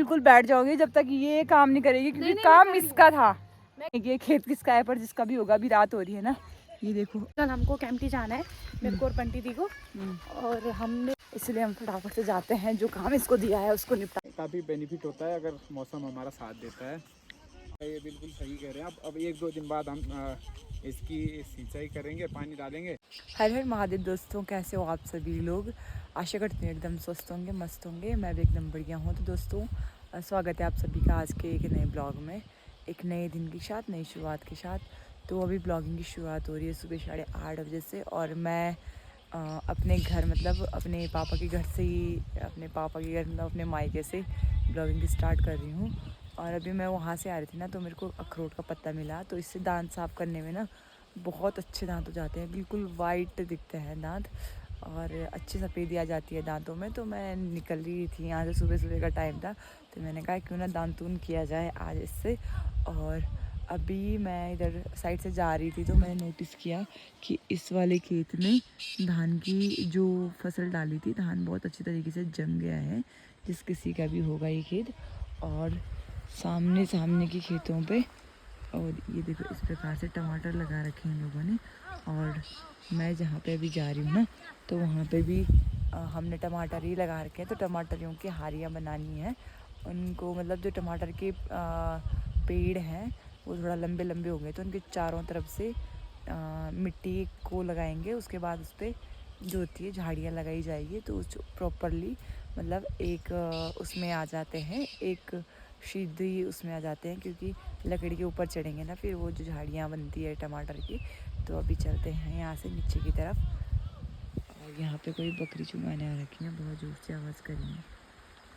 बिल्कुल बैठ जाओगे जब तक ये काम नहीं करेगी, क्योंकि काम इसका था। ये खेत किसका है, पर जिसका भी होगा, अभी रात हो रही है ना। ये देखो कल हमको कैंपटी जाना है, मेरे को और पंटी दी को, और हमने इसलिए हम फटाफट से जाते हैं, जो काम इसको दिया है उसको निपटा। काफ़ी बेनिफिट होता है अगर मौसम हमारा साथ देता है। ये बिल्कुल सही कह रहे हैं आप। अब 1-2 दिन बाद हम इसकी सिंचाई करेंगे, पानी डालेंगे। हर हर महादेव दोस्तों, कैसे हो आप सभी लोग। आशा करती हूँ एकदम स्वस्थ होंगे, मस्त होंगे। मैं भी एकदम बढ़िया हूँ। तो दोस्तों स्वागत है आप सभी का आज के एक नए ब्लॉग में, एक नए दिन के साथ, नई शुरुआत के साथ। तो अभी ब्लॉगिंग की शुरुआत हो रही है सुबह 8:30 बजे से, और मैं अपने घर मतलब अपने पापा के घर से ही, अपने पापा के घर मतलब अपने मायके से ब्लॉगिंग की स्टार्ट कर रही हूँ। और अभी मैं वहाँ से आ रही थी ना, तो मेरे को अखरोट का पत्ता मिला, तो इससे दांत साफ़ करने में ना बहुत अच्छे दांत हो जाते हैं, बिल्कुल वाइट दिखते हैं दांत, और अच्छी सफ़ेदी आ जाती है दांतों में। तो मैं निकल रही थी यहाँ से, सुबह सुबह का टाइम था, तो मैंने कहा क्यों ना दांतून किया जाए आज इससे। और अभी मैं इधर साइड से जा रही थी, तो मैंने नोटिस किया कि इस वाले खेत में धान की जो फसल डाली थी, धान बहुत अच्छी तरीके से जम गया है, जिस किसी का भी होगा ये खेत। और सामने के खेतों पे, और ये देखो इस प्रकार से टमाटर लगा रखे हैं लोगों ने। और मैं जहाँ पे अभी जा रही हूँ ना, तो वहाँ पे भी हमने टमाटर ही लगा रखे हैं। तो टमाटरियों की हारियाँ बनानी है उनको, मतलब जो टमाटर के पेड़ हैं वो थोड़ा लंबे लंबे होंगे, तो उनके चारों तरफ से मिट्टी को लगाएंगे। उसके बाद उस पर जो होती है झाड़ियाँ लगाई जाएगी, तो उस प्रॉपरली मतलब एक उसमें आ जाते हैं, एक सीधी उसमें आ जाते हैं, क्योंकि लकड़ी के ऊपर चढ़ेंगे ना फिर वो जो झाड़ियाँ बनती है टमाटर की। तो अभी चलते हैं यहाँ से नीचे की तरफ। और यहाँ पे कोई बकरी चुगाने आ रखी है, बहुत जोर से आवाज़ कर रही है।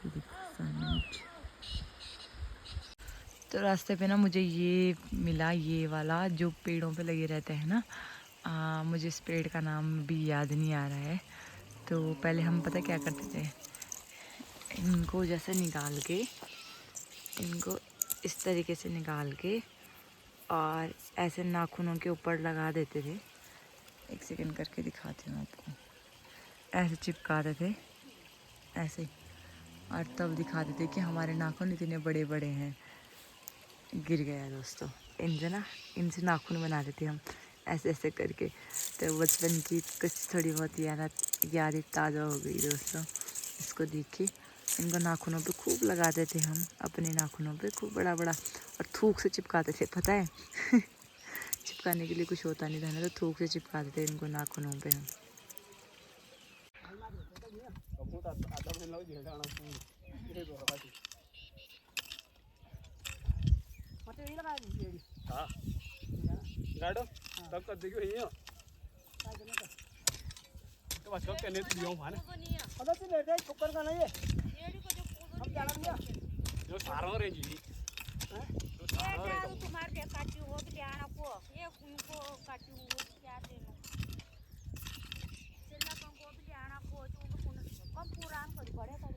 ये देखो सामने नीचे। तो रास्ते पे ना मुझे ये मिला, ये वाला जो पेड़ों पे लगे रहते हैं ना, मुझे इस पेड़ का नाम भी याद नहीं आ रहा है। तो पहले हम पता क्या करते थे, इनको जैसे निकाल के, इनको इस तरीके से निकाल के और ऐसे नाखूनों के ऊपर लगा देते थे। एक सेकंड करके दिखाती हूँ आपको। ऐसे चिपकाते थे ऐसे, और तब दिखाते थे कि हमारे नाखून इतने बड़े बड़े हैं। गिर गया दोस्तों, इनसे नाखून बनाते थे हम ऐसे ऐसे करके। तो बचपन की कुछ थोड़ी बहुत यादें ताज़ा हो गई दोस्तों इसको देख के। इनको नाखूनों पे खूब लगाते थे हम, अपने नाखूनों पे खूब बड़ा बड़ा, और थूक से चिपकाते थे, पता है। चिपकाने के लिए कुछ होता नहीं था ना, तो थूक से चिपकाते थे इनको नाखूनों पे हम। हाँ गाड़ो तब कर देखियो ये तो बस कब करने तो दियो भाने अबे तू लेट जाए कुकर का नहीं है हम जाना दिया जो सारा रे जी हैं जो सारा रे तो तुम्हारे पे काटी हो भी जाना को ये उनको काटी हो क्या देनो चलना को भी जाना को जो कम पूरा कर बड़े कर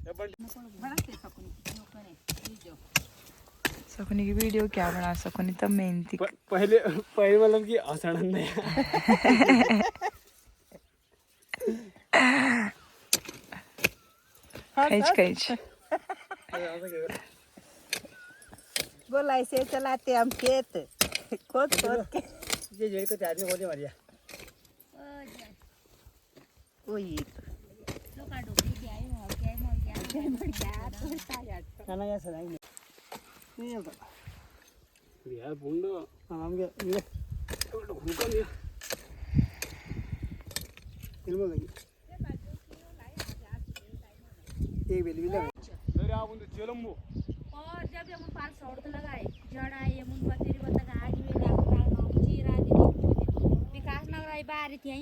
ये बड़ा से सकुनी नो करे जो सकुनी की वीडियो क्या बना, सकुनी तब मेहनती पहले मतलब कि आसनन नहीं खींच बोला ऐसे चलाते हम खेत खोद खोद के ये जेल को चार्ज में बोले मारिया वही तो का डोबी के आई हो के मर गया तो साजा खाना या सदाई नहीं होता यार बुंडो हम के ये तो भूखा नहीं इल्मो लगी एक बेली लगा मेरे आप उन चलमो और जब हम पाल सौड़ लगाए जड़ा ये मुन बतेरी बता आगे में डाल जीरा दी विकास नगर बारी थी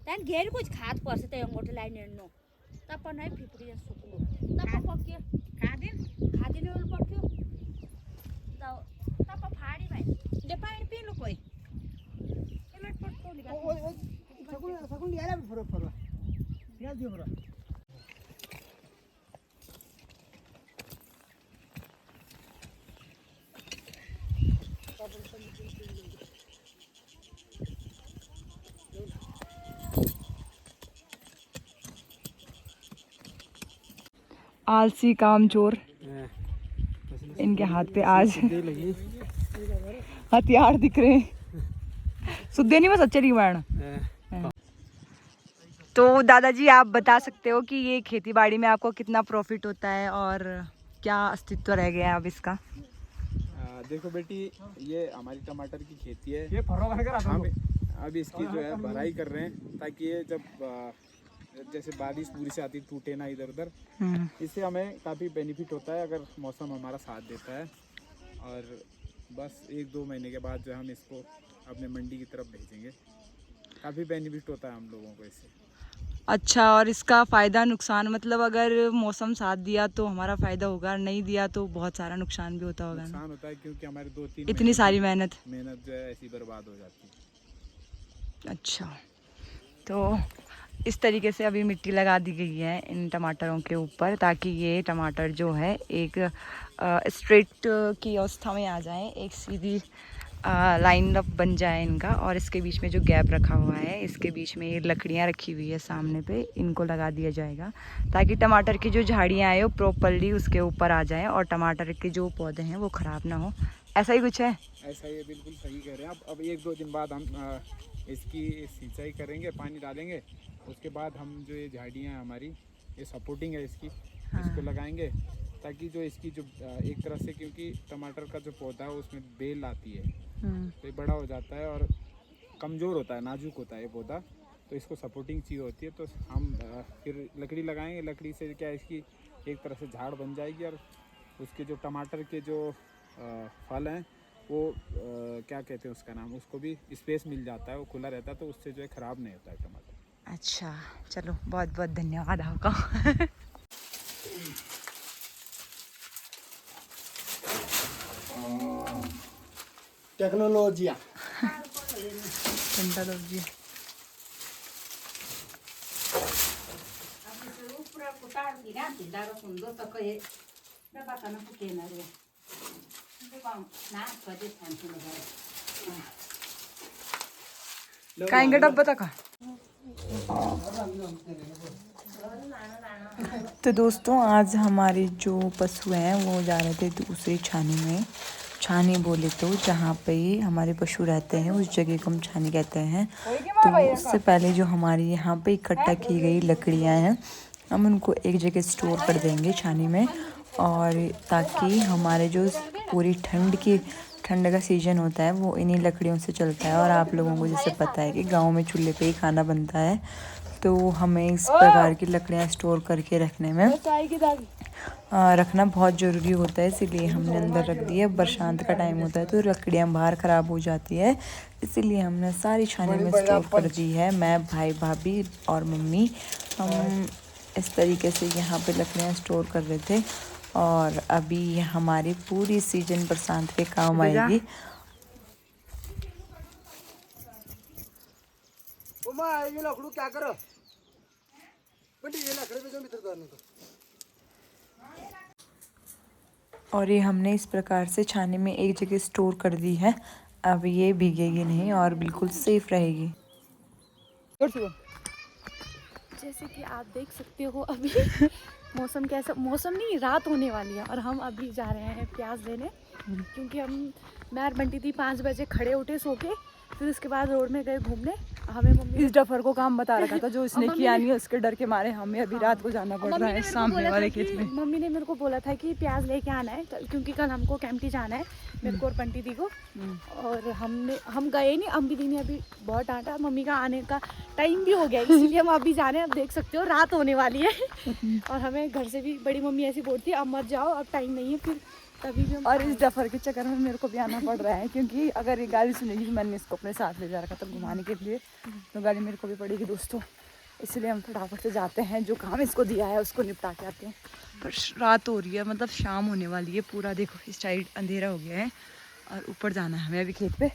तन घेर कुछ खाद पर्छ त अंगोटे लाइन हेर्नु तप नै फिप्री सुक्नु तप पक्यो खादिन उल पक्यो तप फाडी भाइ ले पानी पिनु कोइ एलट पट्टो लिगा सकुन लिएर फरो प्याज दियो फरो आलसी कामचोर, इनके हाथ पे आज हथियार दिख रहे हैं। सुधे नहीं, बस अच्छे नहीं बैठ। तो दादाजी आप बता सकते हो कि ये खेती बाड़ी में आपको कितना प्रॉफिट होता है और क्या अस्तित्व रह गया अब इसका? देखो बेटी, ये हमारी टमाटर की खेती है। ये हम अब इसकी जो है भराई कर रहे हैं ताकि ये जब जैसे बारिश पूरी से आती टूटे ना इधर उधर। इससे हमें काफ़ी बेनिफिट होता है अगर मौसम हमारा साथ देता है। और बस 1-2 महीने के बाद जो हम इसको अपने मंडी की तरफ भेजेंगे। काफ़ी बेनिफिट होता है हम लोगों को इससे। अच्छा, और इसका फ़ायदा नुकसान मतलब अगर मौसम साथ दिया तो हमारा फ़ायदा होगा, नहीं दिया तो बहुत सारा नुकसान भी होता होगा ना? नुकसान होता है क्योंकि हमारे 2-3 इतनी सारी मेहनत जो है ऐसी बर्बाद हो जाती है। अच्छा, तो इस तरीके से अभी मिट्टी लगा दी गई है इन टमाटरों के ऊपर ताकि ये टमाटर जो है एक स्ट्रेट की अवस्था में आ जाए, एक सीधी लाइन अप बन जाए इनका। और इसके बीच में जो गैप रखा हुआ है, इसके बीच में ये लकड़ियाँ रखी हुई है सामने पे, इनको लगा दिया जाएगा ताकि टमाटर की जो झाड़ियाँ आए वो प्रॉपरली उसके ऊपर आ जाएँ और टमाटर के जो पौधे हैं वो ख़राब ना हो। ऐसा ही कुछ है? ऐसा ही, बिल्कुल सही कह रहे हैं आप। अब 1-2 दिन बाद हम इसकी सिंचाई करेंगे, पानी डालेंगे। उसके बाद हम जो ये झाड़ियाँ हैं हमारी, ये सपोर्टिंग है इसकी, इसको लगाएंगे ताकि जो इसकी जो एक तरह से, क्योंकि टमाटर का जो पौधा है उसमें बेल आती है तो ये बड़ा हो जाता है और कमज़ोर होता है, नाजुक होता है ये पौधा, तो इसको सपोर्टिंग चाहिए होती है। तो हम फिर लकड़ी लगाएंगे। लकड़ी से क्या इसकी एक तरह से झाड़ बन जाएगी और उसके जो टमाटर के जो फल हैं वो क्या कहते हैं उसका नाम, उसको भी स्पेस मिल जाता है, वो खुला रहता है, तो उससे जो है ख़राब नहीं होता है टमाटर। अच्छा, चलो बहुत बहुत धन्यवाद आपका। टेक्नोलॉजी काय डब्बा तका। तो दोस्तों, आज हमारे जो पशु हैं वो जा रहे थे दूसरी छानी में। छानी बोले तो जहाँ पे हमारे पशु रहते हैं उस जगह को हम छानी कहते हैं। तो उससे पहले जो हमारी यहाँ पे इकट्ठा की गई लकड़ियाँ हैं हम उनको एक जगह स्टोर कर देंगे छानी में, और ताकि हमारे जो पूरी ठंड का सीज़न होता है वो इन्हीं लकड़ियों से चलता है। और आप लोगों को जैसे पता है कि गांव में चूल्हे पे ही खाना बनता है, तो हमें इस प्रकार की लकड़ियाँ स्टोर करके रखने में रखना बहुत ज़रूरी होता है, इसीलिए हमने अंदर रख दी है। बरसात का टाइम होता है तो लकड़ियाँ बाहर ख़राब हो जाती है, इसीलिए हमने सारी छानी में स्टोर कर दी है। मैं, भाई, भाभी और मम्मी हम इस तरीके से यहाँ पे लकड़ियाँ स्टोर कर रहे थे, और अभी ये हमारी पूरी सीजन बरसात के काम आएगी। ये लकड़ू क्या करो? ये लकड़ी पे जो भीतर डालने को। और ये हमने इस प्रकार से छानी में एक जगह स्टोर कर दी है। अब ये भीगेगी नहीं और बिल्कुल सेफ रहेगी। जैसे कि आप देख सकते हो अभी मौसम कैसा, मौसम नहीं, रात होने वाली है और हम अभी जा रहे हैं प्याज लेने, क्योंकि मैं और बंटी थी 5 बजे खड़े उठे सो के, फिर उसके बाद रोड में गए घूमने। हमें मम्मी इस डफर को काम बता रखा था जो इसने किया नहीं, उसके डर के मारे हमें अभी रात को जाना पड़ रहा है सामने वाले खेत में। मम्मी ने मेरे को बोला था कि प्याज लेके आना है क्योंकि कल हमको कैंपटी जाना है, मेरे को और बंटी दी को। और हम गए नहीं, अम्बी दी ने अभी बहुत डांटा, मम्मी का आने का टाइम भी हो गया, इसीलिए हम अभी जा रहे हैं। अब देख सकते हो रात होने वाली है और हमें घर से भी बड़ी मम्मी ऐसी बोलती है अब मत जाओ, अब टाइम नहीं है, फिर तभी भी और इस डफर के चक्कर में मेरे को भी आना पड़ रहा है, क्योंकि अगर ये गाड़ी सुनेगी, मैंने इसको अपने साथ ले जा रखा था घुमाने के लिए, तो गाड़ी मेरे को भी पड़ेगी दोस्तों, इसलिए हम फटाफट से जाते हैं, जो काम इसको दिया है उसको निपटा के आते हैं। पर रात हो रही है, मतलब शाम होने वाली है, पूरा देखो इस साइड अंधेरा हो गया है और ऊपर जाना है हमें अभी खेत पे।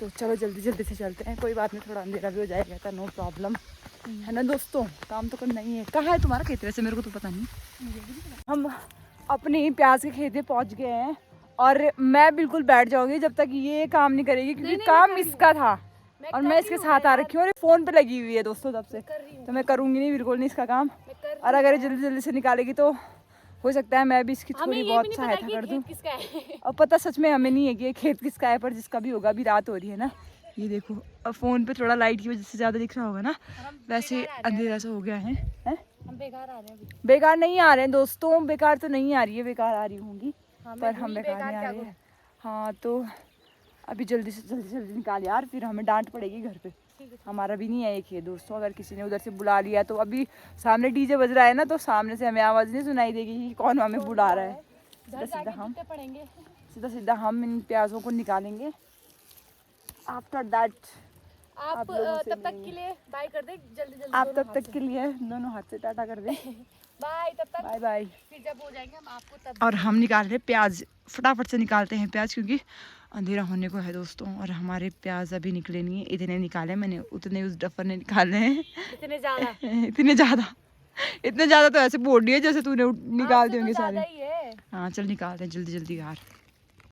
तो चलो जल्दी जल्दी से चलते हैं, कोई बात नहीं, थोड़ा अंधेरा भी हो जाएगा था, नो प्रॉब्लम, है ना दोस्तों, काम तो करना ही है। कहाँ है तुम्हारा खेत वैसे, मेरे को तो पता नहीं। हम अपनी प्याज के खेत में पहुंच गए हैं और मैं बिल्कुल बैठ जाऊंगी जब तक ये काम नहीं करेगी, क्योंकि काम इसका था और मैं इसके साथ आ रखी हूँ और फ़ोन पे लगी हुई है दोस्तों तब से, तो मैं करूँगी नहीं, बिल्कुल नहीं इसका काम। और अगर जल्दी जल्दी से निकालेगी तो हो सकता है मैं भी इसकी हमें थोड़ी ये भी बहुत नहीं पता सहायता कि कर खेत दूँ। किसका है। और पता सच में हमें नहीं है कि ये खेत किसका है, पर जिसका भी होगा अभी रात हो रही है ना। ये देखो अब फ़ोन पे थोड़ा लाइट की वजह से ज़्यादा दिख रहा होगा ना, वैसे अंधेरा सा हो गया है। हम बेकार आ रहे हैं अभी। बेकार नहीं आ रहे हैं दोस्तों, बेकार तो नहीं आ रही है, बेकार आ रही होंगी पर हम बेकार नहीं आ क्या रहे हैं। हाँ तो अभी जल्दी से जल्दी निकाल यार, फिर हमें डांट पड़ेगी घर पे। हमारा भी नहीं है एक ये दोस्तों, अगर किसी ने उधर से बुला लिया तो अभी सामने डीजे बज रहा है ना, तो सामने से हमें आवाज़ नहीं सुनाई देगी कि कौन हमें बुला रहा है। घर जाके जूते पड़ेंगे। सीधा हम इन प्याज़ों को निकालेंगे। आफ्टर दैट आप लोगों से तब तक के लिए बाय कर दे जल्दी जल्दी। आप तब तक के लिए दोनों हाथ से टाटा कर दें। बाय तब तक। Bye bye. फिर जब हो जाएंगे हम आपको तब। और हम निकाल रहे हैं प्याज, फटाफट से निकालते हैं प्याज क्योंकि अंधेरा होने को है दोस्तों। और हमारे प्याज अभी निकले नहीं है, इतने निकाले मैंने, उतने उस डफर ने निकाले हैं। इतने ज्यादा। इतने ज़्यादा तो ऐसे बोल रही है जैसे तूने निकाल दिए होंगे तो सारे। ज्यादा ही है। हाँ चल निकालते हैं जल्दी जल्दी यार।